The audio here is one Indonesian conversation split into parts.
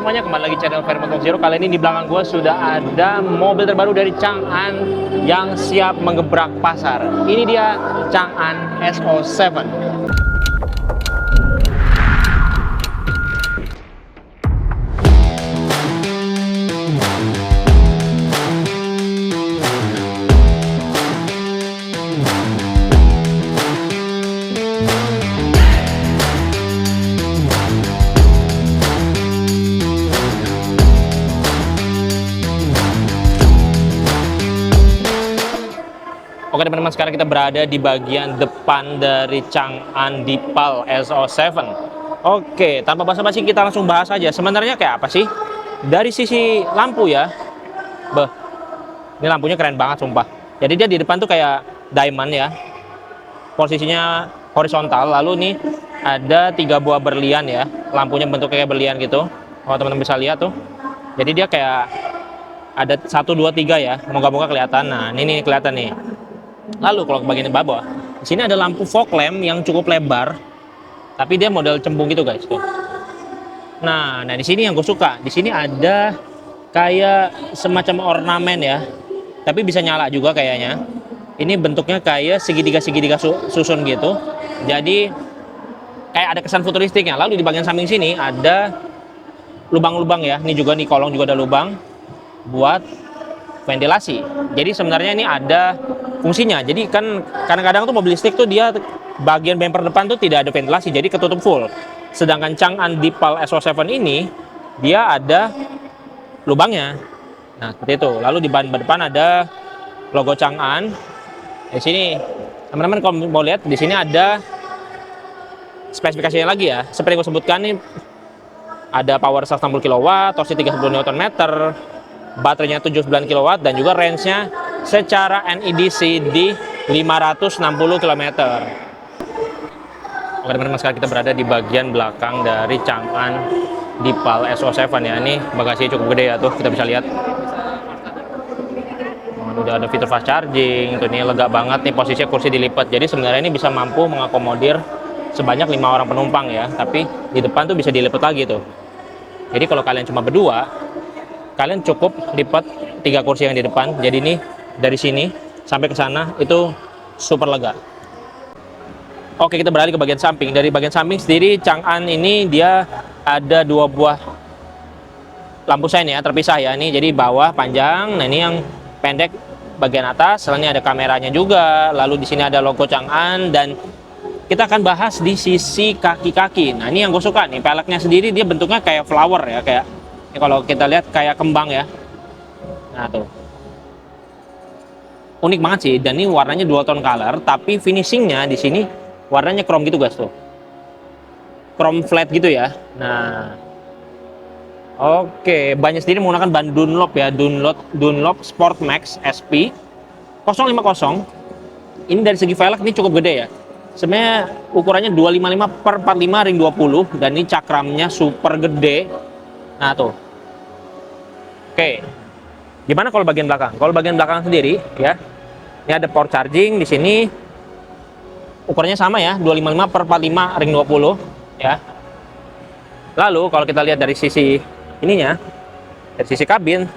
semuanya, kembali lagi channel Fairmont Zero. Kali ini di belakang gue sudah ada mobil terbaru dari Chang'an yang siap menggebrak pasar. Ini dia Chang'an SO7. Oke teman-teman, sekarang kita berada di bagian depan dari Chang'an Deepal SO7. Oke, tanpa basa-basi kita langsung bahas aja. Sebenarnya kayak apa sih? Dari sisi lampu ya, ini lampunya keren banget sumpah. Jadi dia di depan tuh kayak diamond ya, posisinya horizontal. Lalu nih ada 3 buah berlian ya, lampunya bentuknya kayak berlian gitu. Kalau teman-teman bisa lihat tuh, jadi dia kayak ada 1, 2, 3 ya. Moga-moga kelihatan. Nah ini kelihatan nih. Lalu kalau ke bagian bawah, di sini ada lampu fog lamp yang cukup lebar, tapi dia model cembung gitu guys. Tuh. Nah di sini yang gue suka, di sini ada kayak semacam ornamen ya, tapi bisa nyala juga kayaknya. Ini bentuknya kayak segitiga-segitiga susun gitu, jadi kayak ada kesan futuristiknya. Lalu di bagian samping sini ada lubang-lubang ya, ini juga nih kolong juga ada lubang buat ventilasi. Jadi sebenarnya ini ada fungsinya. Jadi kan kadang-kadang tuh mobil listrik tuh dia bagian bumper depan tuh tidak ada ventilasi, jadi ketutup full. Sedangkan Chang'an Deepal SO7 ini dia ada lubangnya. Nah, seperti itu. Lalu di ban depan ada logo Chang'an. Di sini teman-teman kalau mau lihat di sini ada spesifikasinya lagi ya. Seperti yang gue sebutkan nih, ada power 160 kW, torsi 30 Nm, baterainya 79 kW, dan juga range-nya secara NEDC di 560 km. Oke teman-teman, sekarang kita berada di bagian belakang dari Chang'an Deepal SO7 ya. Ini bagasinya cukup gede ya, tuh kita bisa lihat. Udah ada fitur fast charging, tuh ini lega banget nih, posisinya kursi dilipat. Jadi sebenarnya ini bisa mampu mengakomodir sebanyak 5 orang penumpang ya, tapi di depan tuh bisa dilipat lagi tuh. Jadi kalau kalian cuma berdua, kalian cukup lipat 3 kursi yang di depan. Jadi ini dari sini sampai ke sana itu super lega. Oke, kita beralih ke bagian samping. Dari bagian samping sendiri Chang'an ini dia ada 2 buah lampu sein ya, terpisah ya. Ini jadi bawah panjang, nah ini yang pendek bagian atas. Selain ada kameranya juga. Lalu di sini ada logo Chang'an, dan kita akan bahas di sisi kaki-kaki. Nah ini yang gue suka nih, peleknya sendiri dia bentuknya kayak flower ya, kayak ini kalau kita lihat kayak kembang ya. Nah tuh unik banget sih, dan ini warnanya dual tone color, tapi finishingnya di sini warnanya chrome gitu guys, tuh chrome flat gitu ya. Nah oke, bannya sendiri menggunakan ban Dunlop ya, Dunlop Sport Max SP 050. Ini dari segi velg ini cukup gede ya, sebenarnya ukurannya 255 per 45 ring 20, dan ini cakramnya super gede. Nah tuh oke, gimana kalau bagian belakang? Kalau bagian belakang sendiri ya, ini ada port charging di sini, ukurannya sama ya, 255 per 45 ring 20 ya. Lalu kalau kita lihat dari sisi ininya, dari sisi kabin,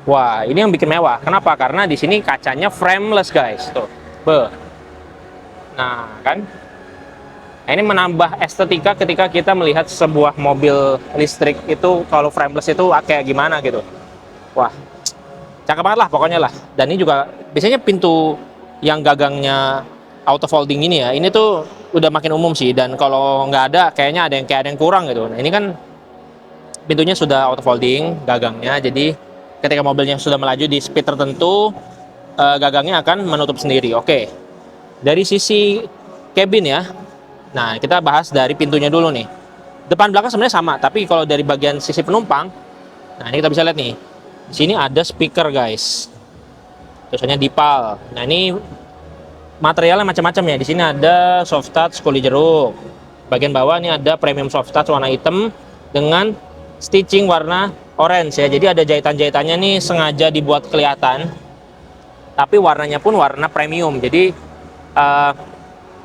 wah ini yang bikin mewah. Kenapa? Karena di sini kacanya frameless guys, tuh. Nah kan, ini menambah estetika ketika kita melihat sebuah mobil listrik itu kalau frameless itu kayak gimana gitu. Wah, cakep banget lah pokoknya lah. Dan ini juga biasanya pintu yang gagangnya auto folding ini ya, ini tuh udah makin umum sih. Dan kalau nggak ada, kayaknya ada yang kurang gitu. Nah ini kan pintunya sudah auto folding gagangnya, jadi ketika mobilnya sudah melaju di speed tertentu, gagangnya akan menutup sendiri. Oke, dari sisi cabin ya, nah kita bahas dari pintunya dulu nih. Depan belakang sebenarnya sama, tapi kalau dari bagian sisi penumpang, nah ini kita bisa lihat nih, di sini ada speaker guys, tulisannya Deepal. Nah ini materialnya macam-macam ya. Di sini ada soft touch kuli jeruk. Bagian bawah ini ada premium soft touch warna hitam dengan stitching warna orange ya. Jadi ada jahitan-jahitannya nih sengaja dibuat kelihatan, tapi warnanya pun warna premium. Jadi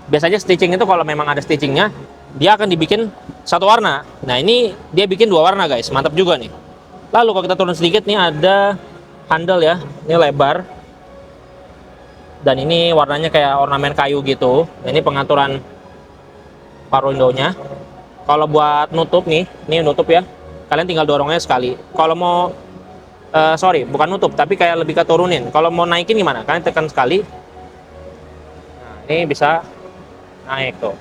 biasanya stitching itu kalau memang ada stitchingnya dia akan dibikin satu warna. Nah, ini dia bikin dua warna, guys. Mantap juga nih. Lalu kalau kita turun sedikit nih ada handle ya. Ini lebar. Dan ini warnanya kayak ornamen kayu gitu. Nah, ini pengaturan power window-nya. Kalau buat nutup nih, ini nutup ya. Kalian tinggal dorongnya sekali. Kalau mau sorry, bukan nutup, tapi kayak lebih ke turunin. Kalau mau naikin gimana? Kalian tekan sekali. Nah, ini bisa naik tuh.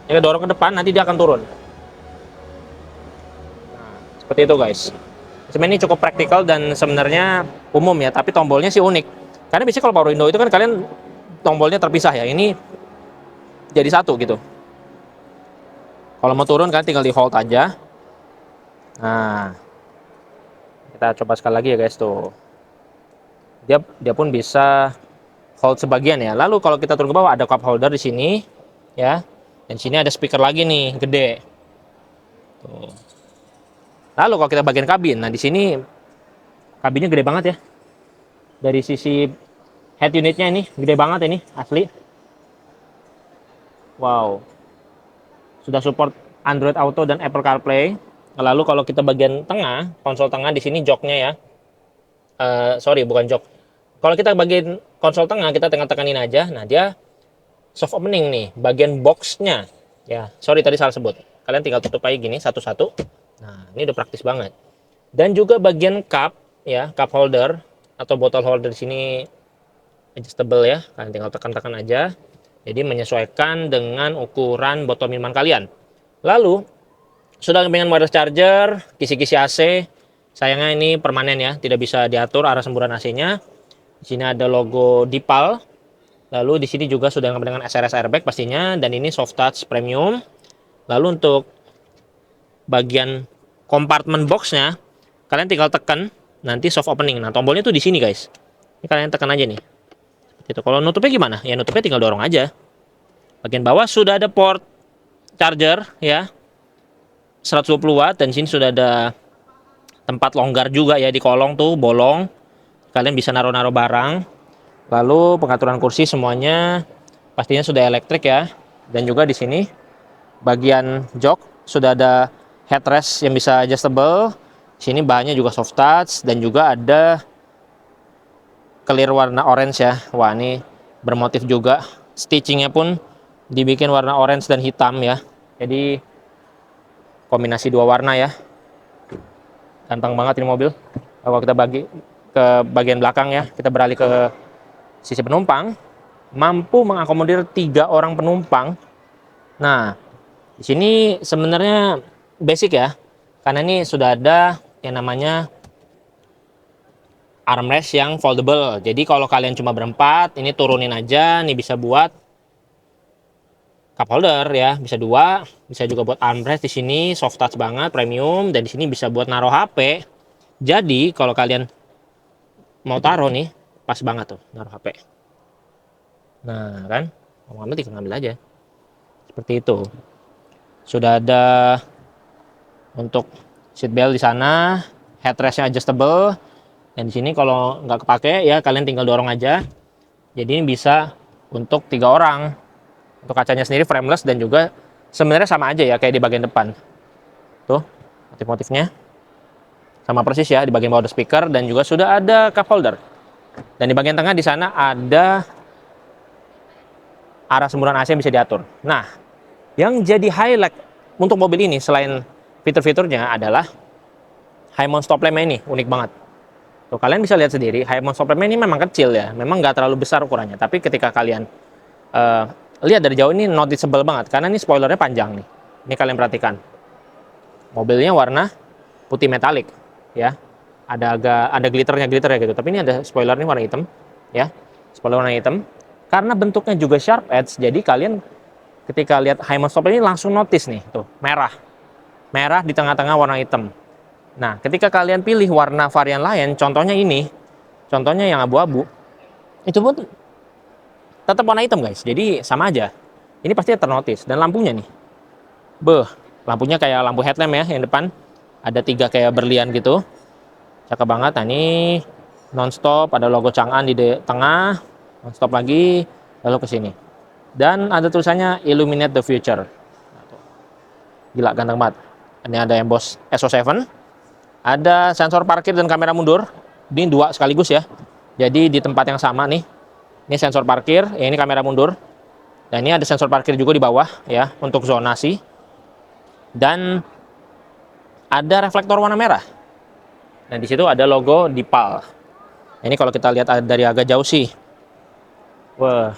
Ini dorong ke depan, nanti dia akan turun. Nah, seperti itu guys. Sebenarnya ini cukup praktikal dan sebenarnya umum ya, tapi tombolnya sih unik. Karena biasanya kalau power window itu kan kalian tombolnya terpisah ya. Ini jadi satu gitu. Kalau mau turun kalian tinggal di hold aja. Nah, kita coba sekali lagi ya guys tuh. Dia pun bisa hold sebagian ya. Lalu kalau kita turun ke bawah ada cup holder di sini ya. Dan sini ada speaker lagi nih, gede. Tuh. Lalu kalau kita bagian kabin, nah di sini kabinnya gede banget ya. Dari sisi head unitnya ini gede banget ini, asli. Wow. Sudah support Android Auto dan Apple CarPlay. Lalu kalau kita bagian tengah, konsol tengah di sini joknya ya. Sorry, bukan jok. Kalau kita bagian konsol tengah, kita tinggal tekanin aja. Nah, dia soft opening nih, bagian boxnya. Ya, sorry tadi salah sebut. Kalian tinggal tutup aja gini satu-satu. Nah, ini udah praktis banget. Dan juga bagian cup, ya, cup holder atau bottle holder di sini adjustable ya. Kalian tinggal tekan-tekan aja. Jadi menyesuaikan dengan ukuran botol minuman kalian. Lalu sudah dengan wireless charger, kisi-kisi AC. Sayangnya ini permanen ya, tidak bisa diatur arah semburan AC-nya. Di sini ada logo Dipal. Lalu di sini juga sudah dengan SRS airbag pastinya, dan ini soft touch premium. Lalu untuk bagian kompartemen boxnya, kalian tinggal tekan nanti soft opening. Nah, tombolnya tuh di sini guys. Ini kalian tekan aja nih. Gitu. Kalau nutupnya gimana? Ya nutupnya tinggal dorong aja. Bagian bawah sudah ada port charger ya. 120 watt dan sini sudah ada tempat longgar juga ya di kolong tuh, bolong. Kalian bisa naruh-naruh barang. Lalu pengaturan kursi semuanya pastinya sudah elektrik ya. Dan juga di sini bagian jok sudah ada headrest yang bisa adjustable. Sini bahannya juga soft touch dan juga ada clear warna orange ya. Wah, ini bermotif juga. Stitchingnya pun dibikin warna orange dan hitam ya. Jadi kombinasi dua warna ya. Ganteng banget ini mobil. Kalau kita bagi ke bagian belakang ya, kita beralih ke sisi penumpang, mampu mengakomodir 3 orang penumpang. Nah, di sini sebenarnya basic ya, karena ini sudah ada yang namanya armrest yang foldable. Jadi kalau kalian cuma berempat, ini turunin aja, nih bisa buat cup holder ya, bisa 2, bisa juga buat armrest di sini, soft touch banget, premium, dan di sini bisa buat naruh HP. Jadi kalau kalian mau taruh nih, pas banget tuh naruh HP. Nah kan, mau ngambil tinggal ngambil aja. Seperti itu. Sudah ada untuk seat belt di sana, headrestnya adjustable. Dan di sini kalau nggak kepake ya kalian tinggal dorong aja. Jadi ini bisa untuk 3 orang. Untuk kacanya sendiri frameless dan juga sebenarnya sama aja ya kayak di bagian depan. Tuh motif-motifnya sama persis ya, di bagian bawah ada speaker dan juga sudah ada cup holder. Dan di bagian tengah di sana ada arah semburan AC yang bisa diatur. Nah, yang jadi highlight untuk mobil ini selain fitur-fiturnya adalah high mount stop lamp ini unik banget. Tuh, kalian bisa lihat sendiri, high mount stop lamp ini memang kecil ya, memang nggak terlalu besar ukurannya. Tapi ketika kalian lihat dari jauh ini noticeable banget, karena ini spoilernya panjang nih. Ini kalian perhatikan. Mobilnya warna putih metalik, ya. Ada glitter ya gitu. Tapi ini ada spoiler ini warna hitam, ya. Spoiler warna hitam. Karena bentuknya juga sharp edge, jadi kalian ketika lihat high mount stop ini langsung notice nih, tuh merah. Merah di tengah-tengah warna hitam. Nah, ketika kalian pilih warna varian lain, contohnya ini, contohnya yang abu-abu, itu pun tetap warna hitam guys, jadi sama aja. Ini pasti ternotis. Dan lampunya nih, lampunya kayak lampu headlamp ya, yang depan ada 3 kayak berlian gitu, cakep banget. Nah ini non-stop, ada logo Chang'an di tengah, non-stop lagi, lalu ke sini. Dan ada tulisannya Illuminate the Future. Gila, ganteng banget. Ini ada emboss SO7. Ada sensor parkir dan kamera mundur. Ini dua sekaligus ya. Jadi di tempat yang sama nih. Ini sensor parkir, ini kamera mundur. Dan ini ada sensor parkir juga di bawah ya untuk zonasi. Dan ada reflektor warna merah. Nah, di situ ada logo Dipal. Ini kalau kita lihat dari agak jauh sih. Wah.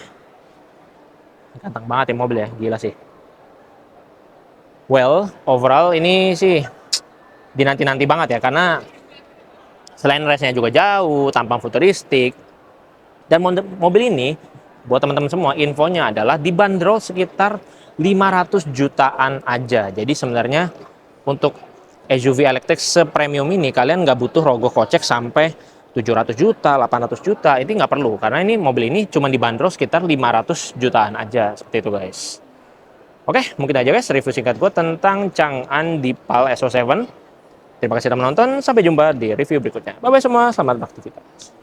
Ganteng banget ya mobil ya, gila sih. Well, overall ini sih dinanti-nanti banget ya, karena selain race-nya juga jauh, tampang futuristik, dan mobil ini, buat teman-teman semua, infonya adalah dibanderol sekitar 500 jutaan aja. Jadi sebenarnya untuk SUV elektrik sepremium ini, kalian nggak butuh rogoh kocek sampai 700 juta, 800 juta, ini nggak perlu. Karena ini mobil ini cuma dibanderol sekitar 500 jutaan aja, seperti itu guys. Oke, mungkin aja guys review singkat gue tentang Chang'an Dipal SO7. Terima kasih telah menonton, sampai jumpa di review berikutnya. Bye-bye semua, selamat beraktivitas.